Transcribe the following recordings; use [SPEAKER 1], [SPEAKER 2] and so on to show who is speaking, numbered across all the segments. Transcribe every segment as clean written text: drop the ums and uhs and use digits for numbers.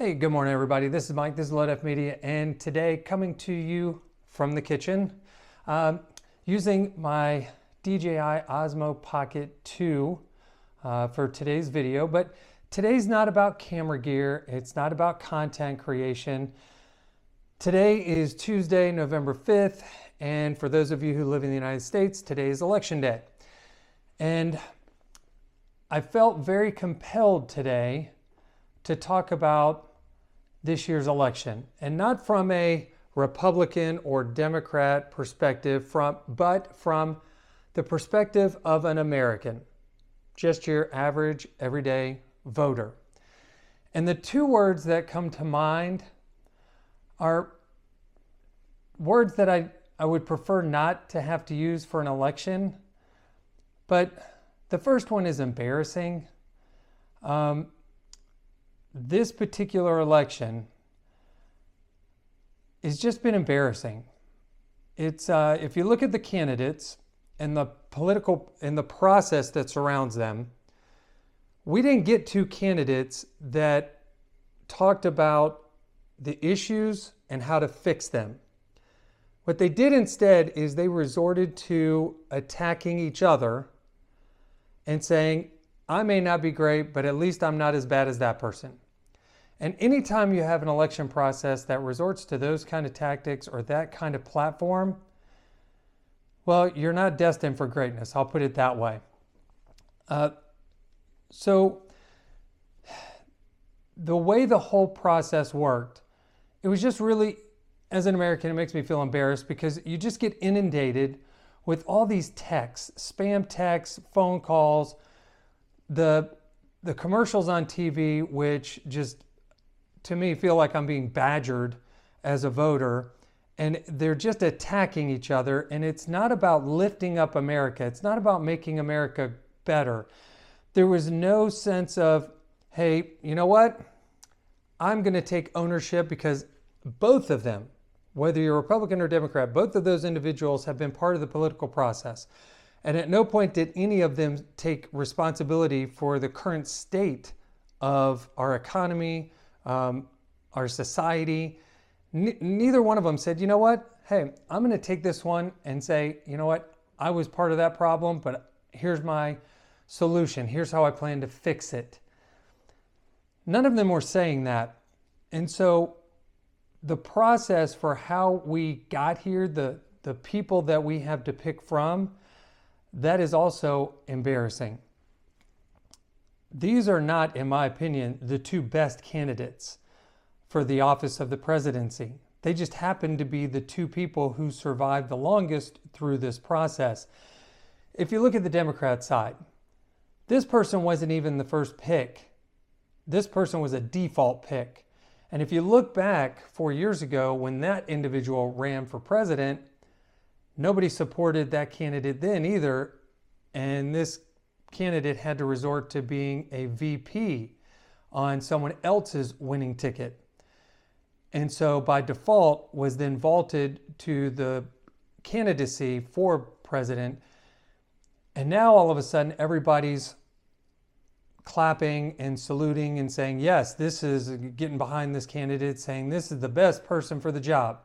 [SPEAKER 1] Hey, good morning, everybody. This is Mike. This is Low Def Media, and today coming to you from the kitchen using my DJI Osmo Pocket 2 for today's video. But today's not about camera gear. It's not about content creation. Today is Tuesday, November 5th, and for those of you who live in the United States, today is Election Day. And I felt very compelled today to talk about this year's election, and not from a Republican or Democrat perspective, but from the perspective of an American, just your average, everyday voter. And the two words that come to mind are words that I would prefer not to have to use for an election, but the first one is embarrassing. This particular election has just been embarrassing. It's if you look at the candidates and the process that surrounds them, we didn't get two candidates that talked about the issues and how to fix them. What they did instead is they resorted to attacking each other and saying, I may not be great, but at least I'm not as bad as that person. And anytime you have an election process that resorts to those kind of tactics or that kind of platform, well, you're not destined for greatness. I'll put it that way. So the way the whole process worked, it was just really, as an American, it makes me feel embarrassed because you just get inundated with all these texts, spam texts, phone calls, the commercials on TV, which just, to me, feel like I'm being badgered as a voter, and they're just attacking each other. And it's not about lifting up America. It's not about making America better. There was no sense of, hey, you know what? I'm going to take ownership, because both of them, whether you're Republican or Democrat, both of those individuals have been part of the political process. And at no point did any of them take responsibility for the current state of our economy, our society. Neither one of them said, you know what? Hey, I'm going to take this one and say, you know what? I was part of that problem, but here's my solution. Here's how I plan to fix it. None of them were saying that. And so the process for how we got here, the people that we have to pick from, that is also embarrassing. These are not, in my opinion, the two best candidates for the office of the presidency. They just happen to be the two people who survived the longest through this process. If you look at the Democrat side, this person wasn't even the first pick. This person was a default pick. And if you look back 4 years ago when that individual ran for president, nobody supported that candidate then either, and this candidate had to resort to being a VP on someone else's winning ticket. And so by default was then vaulted to the candidacy for president. And now all of a sudden everybody's clapping and saluting and saying, yes, this is getting behind this candidate, saying this is the best person for the job.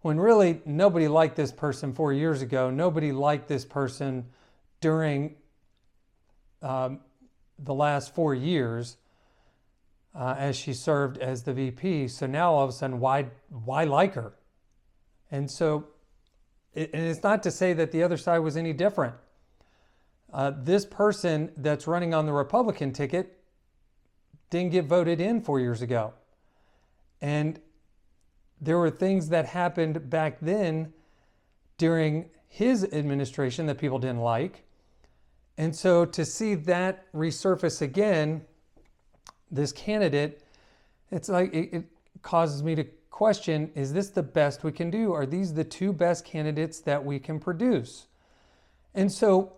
[SPEAKER 1] When really nobody liked this person 4 years ago. Nobody liked this person during the last 4 years as she served as the VP. So now all of a sudden, why like her? And so, and it's not to say that the other side was any different. This person that's running on the Republican ticket didn't get voted in 4 years ago. And there were things that happened back then during his administration that people didn't like. And so to see that resurface again, this candidate, it's like it causes me to question, is this the best we can do? Are these the two best candidates that we can produce? And so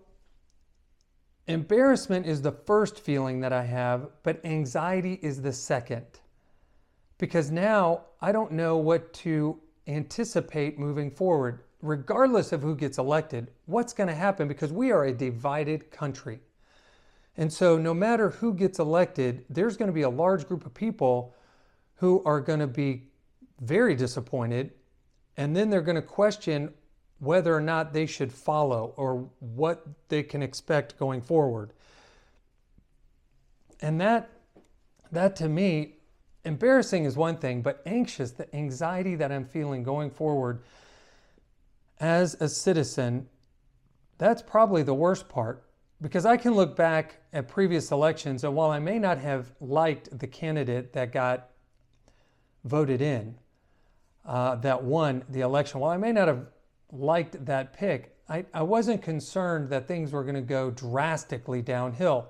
[SPEAKER 1] embarrassment is the first feeling that I have, but anxiety is the second. Because now I don't know what to anticipate moving forward. Regardless of who gets elected, what's going to happen, because we are a divided country. And so no matter who gets elected, there's going to be a large group of people who are going to be very disappointed, and then they're going to question whether or not they should follow or what they can expect going forward. And that to me, embarrassing is one thing, but anxious, the anxiety that I'm feeling going forward as a citizen, that's probably the worst part, because I can look back at previous elections, and while I may not have liked the candidate that got voted in, that won the election, while I may not have liked that pick, I wasn't concerned that things were going to go drastically downhill.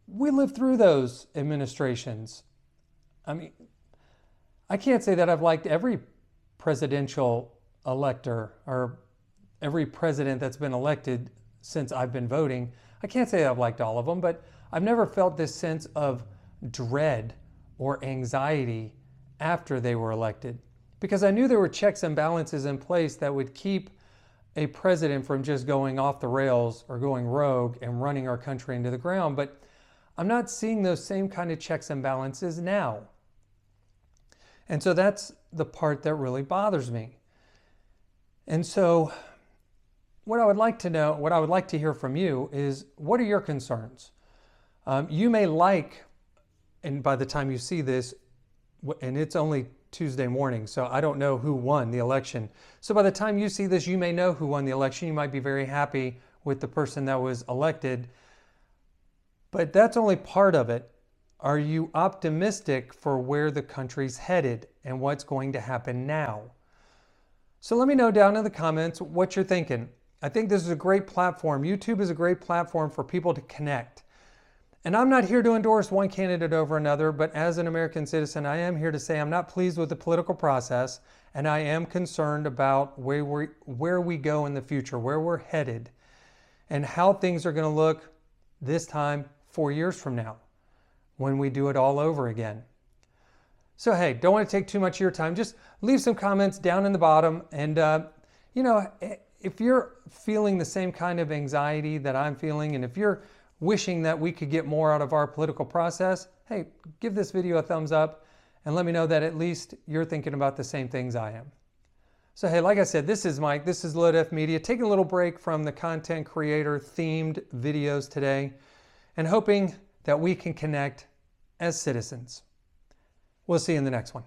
[SPEAKER 1] We lived through those administrations. I mean, I can't say that I've liked every presidential elector or every president that's been elected since I've been voting. I can't say I've liked all of them, but I've never felt this sense of dread or anxiety after they were elected, because I knew there were checks and balances in place that would keep a president from just going off the rails or going rogue and running our country into the ground. But I'm not seeing those same kind of checks and balances now. And so that's the part that really bothers me. And so what I would like to know, what I would like to hear from you is, what are your concerns? You may like, and by the time you see this, and it's only Tuesday morning, so I don't know who won the election. So by the time you see this, you may know who won the election. You might be very happy with the person that was elected, but that's only part of it. Are you optimistic for where the country's headed and what's going to happen now? So let me know down in the comments what you're thinking. I think this is a great platform. YouTube is a great platform for people to connect. And I'm not here to endorse one candidate over another, but as an American citizen, I am here to say I'm not pleased with the political process, and I am concerned about where we go in the future, where we're headed, and how things are going to look this time 4 years from now when we do it all over again. So hey, don't want to take too much of your time. Just leave some comments down in the bottom. And if you're feeling the same kind of anxiety that I'm feeling, and if you're wishing that we could get more out of our political process, hey, give this video a thumbs up and let me know that at least you're thinking about the same things I am. So hey, like I said, this is Mike, this is Low Def Media, taking a little break from the content creator themed videos today and hoping that we can connect as citizens. We'll see you in the next one.